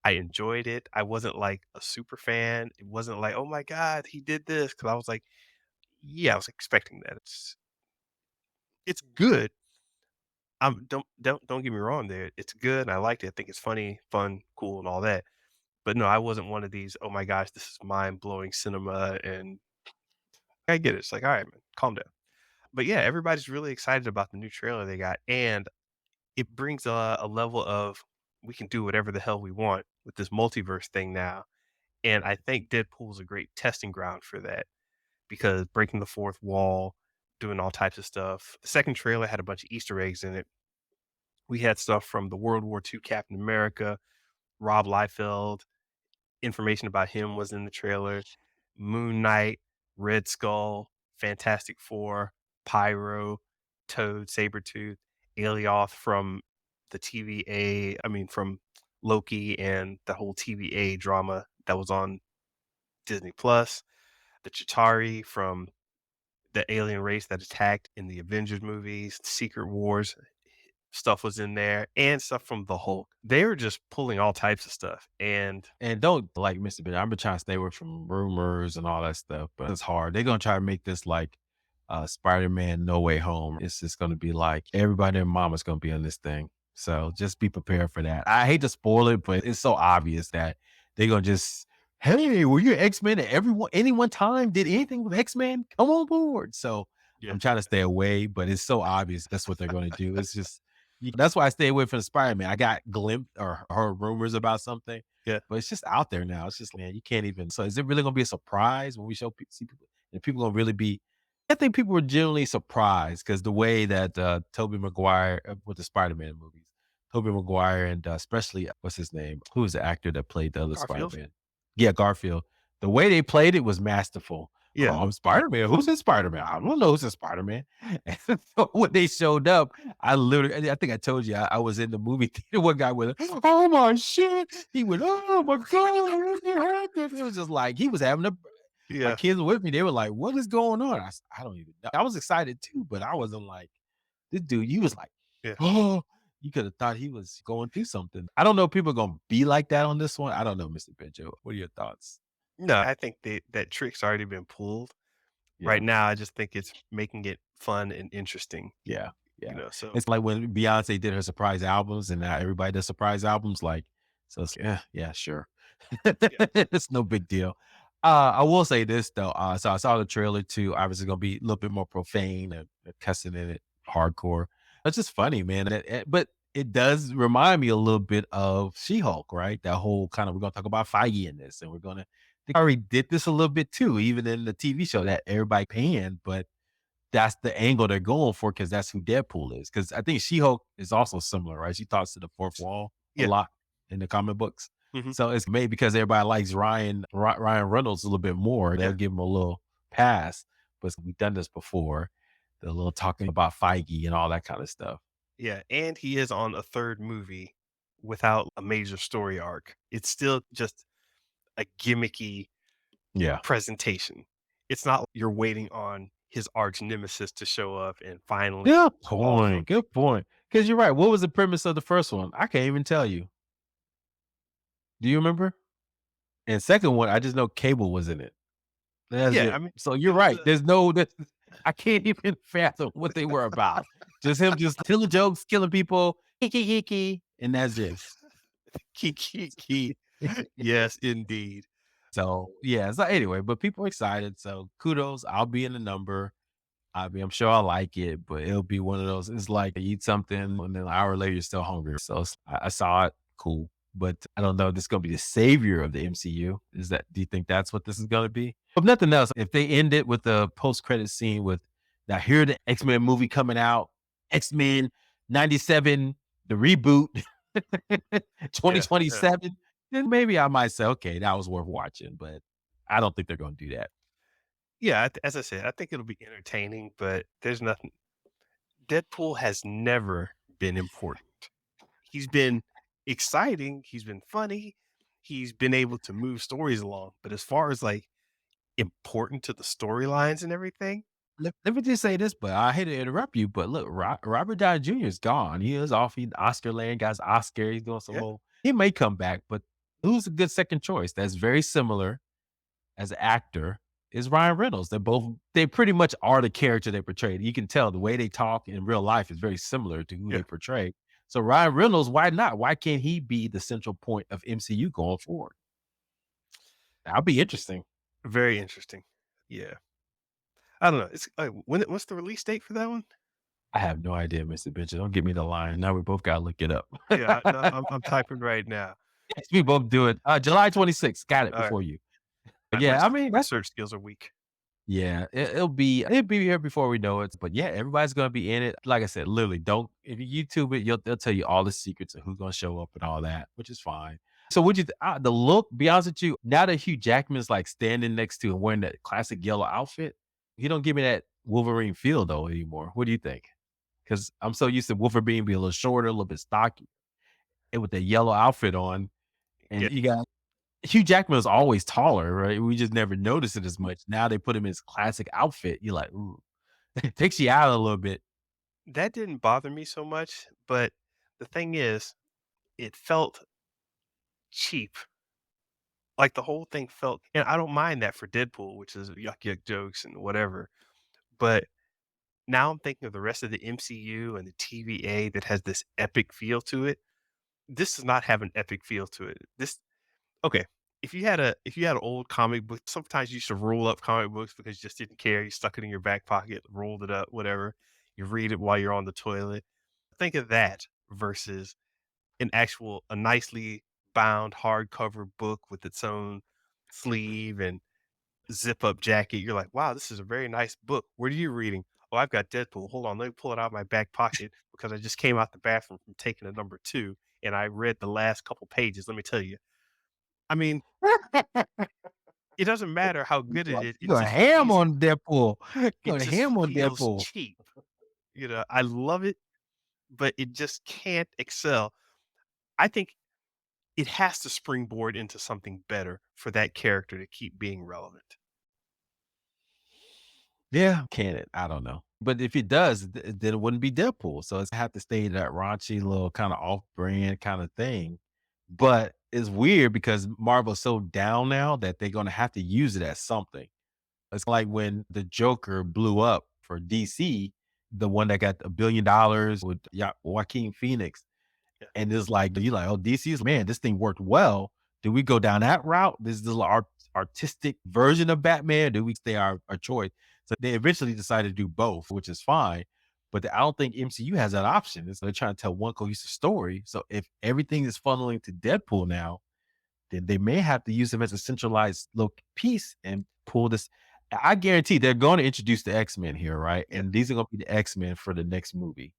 I enjoyed it. I wasn't like a super fan. It wasn't like, oh my god, he did this because I was like, yeah, I was expecting that. It's good. Don't get me wrong there. It's good, and I liked it. I think it's funny, fun, cool, and all that. But no, I wasn't one of these, "Oh my gosh, this is mind-blowing cinema," and I get it. It's like, "All right, man, calm down." But yeah, everybody's really excited about the new trailer they got, and it brings a level of we can do whatever the hell we want with this multiverse thing now, and I think Deadpool's a great testing ground for that because breaking the fourth wall, doing all types of stuff. The second trailer had a bunch of Easter eggs in it. We had stuff from the World War II Captain America, Rob Liefeld. Information about him was in the trailer. Moon Knight, Red Skull, Fantastic Four, Pyro, Toad, Sabretooth, Alioth from the TVA, I mean, from Loki and the whole TVA drama that was on Disney Plus, the Chitauri from the alien race that attacked in the Avengers movies, Secret Wars stuff was in there, and stuff from the Hulk. They were just pulling all types of stuff, and And don't like Mr. Ben. I've been trying to stay away from rumors and all that stuff, but it's hard. They're gonna try to make this like Spider-Man No Way Home. It's just gonna be like everybody and mama's gonna be on this thing. So just be prepared for that. I hate to spoil it, but it's so obvious that they're gonna just, hey, were you X-Men at everyone any one time? Did anything with X-Men? Come on board. So yeah, I'm trying to stay away, but it's so obvious that's what they're gonna do. It's just that's why I stay away from the Spider-Man. I got glimpsed or heard rumors about something, yeah, but it's just out there now. It's just, man, you can't even. So is it really gonna be a surprise when we see people? And people gonna really be? I think people were genuinely surprised because the way that Tobey Maguire with the Spider-Man movies, Tobey Maguire and especially what's his name? Who was the actor that played the other Garfield? Spider-Man? Yeah, Garfield. The way they played it was masterful. Oh, Yeah, I'm Spider-Man. Who's in Spider-Man? I don't know who's in Spider-Man. And so when they showed up, I literally, I think I told you, I was in the movie theater. One guy went, oh my shit. He went, oh my God. It was just like, he was having a, my yeah, kids were with me. They were like, what is going on? I don't even know. I was excited too, but I wasn't like, this dude, he was like, yeah. oh, you could have thought he was going through something. I don't know if people are going to be like that on this one. I don't know, Mr. Benjo. What are your thoughts? No, I think that trick's already been pulled. Yeah. Right now, I just think it's making it fun and interesting, Yeah, yeah. so It's like when Beyonce did her surprise albums and now everybody does surprise albums, like, so it's, yeah, yeah, sure. yeah, It's no big deal. I will say this though, so I saw the trailer too. Obviously gonna be a little bit more profane and cussing in it, hardcore. It's just funny, man. But it does remind me a little bit of She-Hulk, right? That whole kind of, we're gonna talk about Feige in this, and we're gonna, they already did this a little bit too, even in the TV show that everybody panned, but that's the angle they're going for because that's who Deadpool is. Because I think She-Hulk is also similar, right? She talks to the fourth wall a yeah, lot in the comic books. mhm, So it's maybe because everybody likes Ryan Reynolds a little bit more, they'll yeah, give him a little pass. But we've done this before, the little talking about Feige and all that kind of stuff. yeah, and he is on a 3rd movie without a major story arc. It's still just a gimmicky Yeah. presentation. It's not like you're waiting on his arch nemesis to show up and finally Good all of them. point. Good point. Because you're right. What was the premise of the first one? I can't even tell you. Do you remember? And second one, I just know Cable was in it. That's Yeah, I it. mean, So it you're was right. a There's no this I can't even fathom what they were about. Just him just telling jokes, killing people, "Hiki hiki," and that's it. key. Yes, indeed. So, yeah, so anyway, but people are excited, so kudos. I'll be in the number. I mean, I'm sure I'll like it, but it'll be one of those, it's like you eat something and then an hour later you're still hungry. So I saw it, cool. But I don't know if this is gonna be the savior of the MCU. Do you think that's what this is gonna be? If nothing else, if they end it with a post-credit scene with, now here the X-Men movie coming out, X-Men 97, the reboot, Yeah, yeah. 2027, then maybe I might say, okay, that was worth watching. But I don't think they're gonna do that. Yeah, as I said, I think it'll be entertaining, but there's nothing Deadpool has never been important. He's been exciting, he's been funny, he's been able to move stories along, but as far as, like, important to the storylines and everything, Let me just say this, but I hate to interrupt you, but look, Robert Downey Jr. is gone. He is off. He Oscar land, got his Oscar. He's doing some yeah, more. He may come back, but who's a good second choice? That's very similar as an actor is Ryan Reynolds. They pretty much are the character they portrayed. You can tell the way they talk in real life is very similar to who yeah, they portray. So Ryan Reynolds, why not? Why can't he be the central point of MCU going forward? That'll be interesting. very interesting. Yeah. I don't know, it's what's the release date for that one? I have no idea, Mr. Benjamin. Don't give me the line. Now we both gotta look it up. Yeah, no, I'm typing right now. We both do it. July 26th. Got it Alright, before you. But my yeah, I mean, my that's search skills are weak. Yeah, it'll be here before we know it. But yeah, everybody's gonna be in it. Like I said, literally, don't if you YouTube it, they'll tell you all the secrets of who's gonna show up and all that, which is fine. So would you the look, be honest with you, now that Hugh Jackman's like standing next to and wearing that classic yellow outfit, he don't give me that Wolverine feel though anymore. What do you think? Because I'm so used to Wolverine being a little shorter, a little bit stocky, and with the yellow outfit on, Yeah, and you got Hugh Jackman was always taller, right? We just never noticed it as much. Now they put him in his classic outfit. You're like, ooh, it takes you out a little bit. that didn't bother me so much, but the thing is, it felt cheap. Like, the whole thing felt and I don't mind that for Deadpool, which is yuck yuck jokes and whatever, but now I'm thinking of the rest of the MCU and the TVA that has this epic feel to it. This does not have an epic feel to it. This okay, if you had an old comic book, sometimes you used to roll up comic books because you just didn't care. You stuck it in your back pocket, rolled it up, whatever. You read it while you're on the toilet. Think of that versus a nicely bound hardcover book with its own sleeve and zip up jacket. You're like, wow, this is a very nice book. What are you reading? Oh, I've got Deadpool. Hold on, let me pull it out of my back pocket because I just came out the bathroom from taking a number two and I read the last couple pages. Let me tell you. I mean, it doesn't matter how good it is. You go ham on Deadpool. It Going just ham on feels Deadpool. cheap. I love it, but it just can't excel. I think it has to springboard into something better for that character to keep being relevant. Yeah, can it? I don't know. But if it does, then it wouldn't be Deadpool. So it's have to stay that raunchy little kind of off-brand kind of thing. But it's weird because Marvel's so down now that they're gonna have to use it as something. It's like when the Joker blew up for DC, the one that got $1 billion with Joaquin Phoenix. Yeah. And it's like, you're like, oh, DC's man, this thing worked well. Do we go down that route? This is the artistic version of Batman. Do we stay our choice? So they eventually decided to do both, which is fine. But I don't think MCU has that option. They're trying to tell one cohesive story. So if everything is funneling to Deadpool now, then they may have to use him as a centralized little piece and pull this. I guarantee they're going to introduce the X-Men here, right? Yeah. And these are going to be the X-Men for the next movie.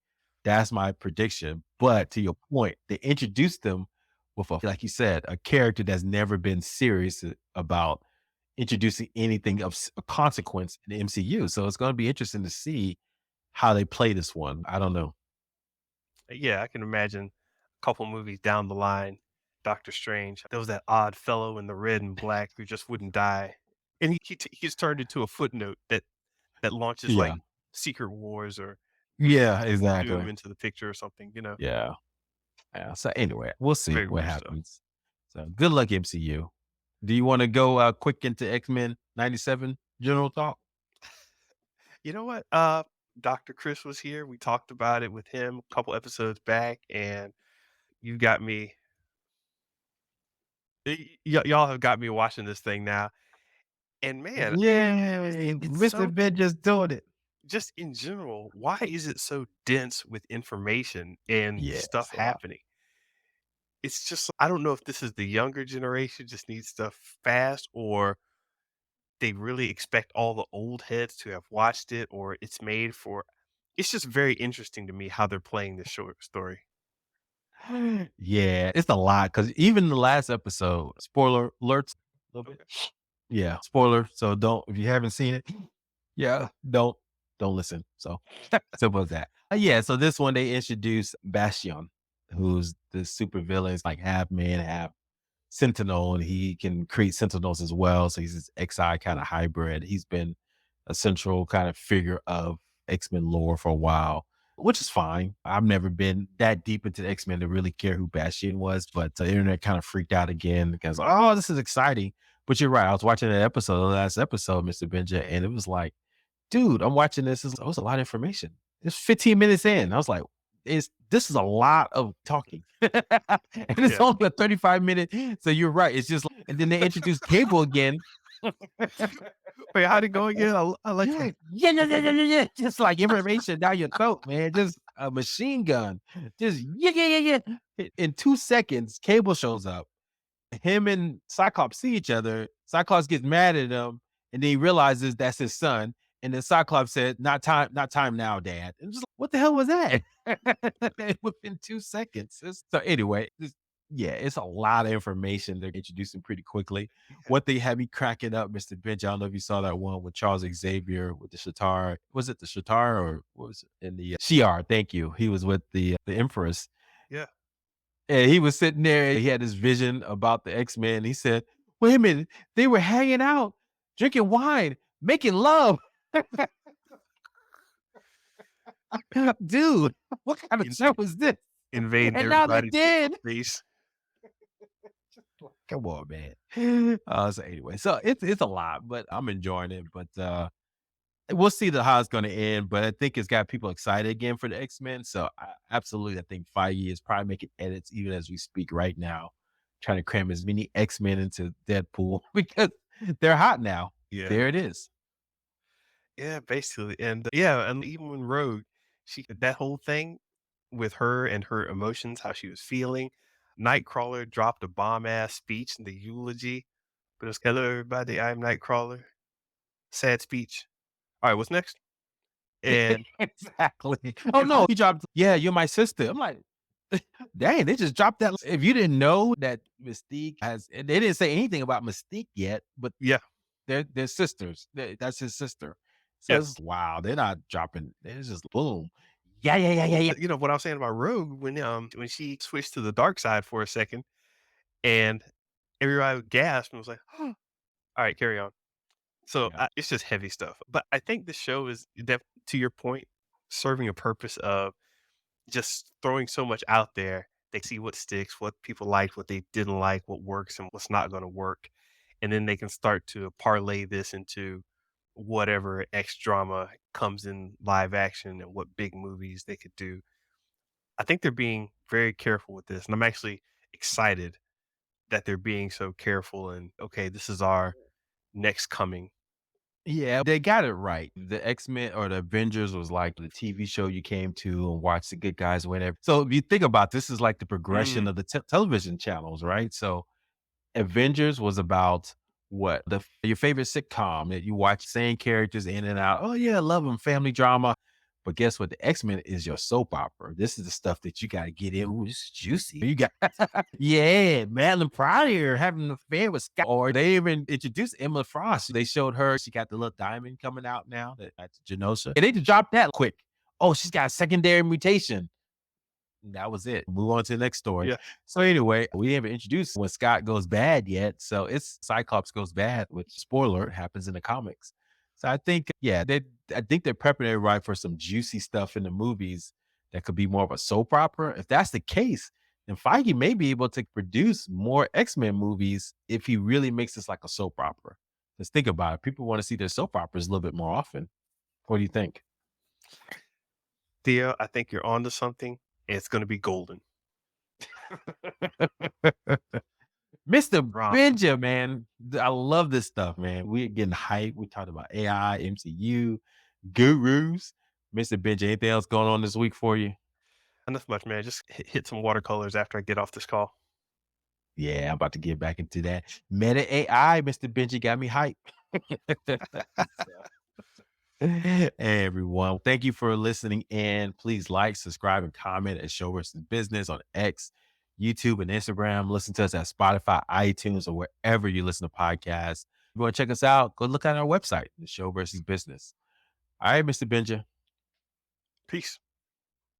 That's my prediction. But to your point, they introduced them with like you said, a character that's never been serious about introducing anything of consequence in the MCU. So it's going to be interesting to see how they play this one. I don't know. Yeah, I can imagine a couple movies down the line, Doctor Strange, there was that odd fellow in the red and black who just wouldn't die, and he gets turned into a footnote that launches, Yeah. like, Secret Wars or Yeah, Doom exactly. into the picture or something, Yeah. Yeah. So anyway, we'll see Very what weird stuff. happens. So good luck, MCU. Do you want to go quick into X-Men 97 general talk? You know what? Dr. Chris was here, we talked about it with him a couple episodes back, and you got me y'all have got me watching this thing now, and man, Yay, it's Mr. so Benja's doing it. just in general, why is it so dense with information and Yeah, stuff it's a lot. happening? It's just I don't know if this is the younger generation just needs stuff fast or they really expect all the old heads to have watched it or it's made for it's just very interesting to me how they're playing this short story. Yeah, it's a lot because even the last episode, spoiler alerts a little bit. Okay. Yeah, spoiler. So don't if you haven't seen it, yeah, don't listen. So simple as that. Yeah, so this one they introduced Bastion, who's the super villain. It's like half man, half Sentinel, and he can create Sentinels as well. So he's this XI kind of hybrid. He's been a central kind of figure of X-Men lore for a while, which is fine. I've never been that deep into the X-Men to really care who Bastion was, but the internet kind of freaked out again because, oh, this is exciting. But you're right. I was watching that episode, the last episode, Mr. Benja, and it was like, dude, I'm watching this. It was a lot of information. It's 15 minutes in. I was like, this is a lot of talking. And it's Yeah. only a 35-minute. So you're right. It's just, and then they introduced Cable again. Wait, how'd it go again? I like Yeah, yeah, yeah, yeah, yeah, yeah, yeah. Just like information down your throat, man. Just a machine gun. Just yeah, yeah, yeah, yeah. In 2 seconds, Cable shows up. Him and Cyclops see each other. Cyclops gets mad at him, And then he realizes that's his son. And then Cyclops said, not time now, Dad. And just like, what the hell was that? Within 2 seconds. So anyway, yeah, it's a lot of information they're introducing pretty quickly. Yeah. What they had me cracking up, Mr. Benja. I don't know if you saw that one with Charles Xavier with the Shatar. Was it the Shatar or what was it? In the Shi'ar? Thank you. He was with the Empress, Yeah. and he was sitting there. He had this vision about the X-Men. He said, "Wait a minute, they were hanging out, drinking wine, making love." Dude, what kind of In show is this? invading And now they everybody's did. space. Come on, man. So anyway, so it's a lot, but I'm enjoying it. But we'll see how it's going to end. But I think it's got people excited again for the X-Men. So absolutely, I think Feige is probably making edits even as we speak right now, trying to cram as many X-Men into Deadpool because they're hot now. Yeah. There it is. Yeah, basically, and yeah, and even when Rogue, she that whole thing with her and her emotions, how she was feeling. Nightcrawler dropped a bomb ass speech in the eulogy, but it's "Hello, everybody, I'm Nightcrawler." Sad speech. All right, what's next? And Exactly. Oh and no, all he dropped, yeah, you're my sister. I'm like, dang, they just dropped that. If you didn't know that Mystique has, and they didn't say anything about Mystique yet, but yeah, they're sisters. That's his sister. So yes. it's wow, they're not dropping. It's just boom. Yeah, yeah, yeah, yeah, yeah. You know what I was saying about Rogue when she switched to the dark side for a second, and everybody gasped and was like, "All right, carry on." So Yeah. it's just heavy stuff, but I think the show is to your point, serving a purpose of just throwing so much out there. They see what sticks, what people liked, what they didn't like, what works and what's not going to work. And then they can start to parlay this into whatever X drama comes in live action and what big movies they could do. I think they're being very careful with this. And I'm actually excited that they're being so careful and okay, this is our next coming. Yeah, they got it right. The X-Men or the Avengers was like the TV show you came to and watched the good guys win. So if you think about this is like the progression Mm, of the television channels, right? So Avengers was about what? Your favorite sitcom that you watch same characters in and out. Oh yeah, I love them, family drama. But guess what? The X-Men is your soap opera. This is the stuff that you got to get in. Ooh, this is juicy. You got, yeah, Madeline Pryor having an affair with Scott. Or they even introduced Emma Frost. They showed her. She got the little diamond coming out now. That's Genosha. And they just dropped that quick. Oh, she's got a secondary mutation. That was it. Move on to the next story. yeah. So anyway, we haven't introduced when Scott goes bad yet. So it's Cyclops goes bad, which spoiler happens in the comics. So I think, yeah, I think they're prepping everybody for some juicy stuff in the movies that could be more of a soap opera. If that's the case, then Feige may be able to produce more X-Men movies if he really makes this like a soap opera. Just think about it. People want to see their soap operas a little bit more often. What do you think? Theo, I think you're onto something. It's going to be golden. Mr. Rom. Benja, man. I love this stuff, man. We're getting hyped. We talked about AI, MCU, gurus. Mr. Benja, anything else going on this week for you? Enough much, man. Just hit some watercolors after I get off this call. Yeah, I'm about to get back into that. Meta AI, Mr. Benja got me hyped. Hey, everyone. Thank you for listening in. Please like, subscribe, and comment at Show versus Business on X, YouTube, and Instagram. Listen to us at Spotify, iTunes, or wherever you listen to podcasts. If you want to check us out, go look at our website, The Show versus Business. All right, Mr. Benja. Peace.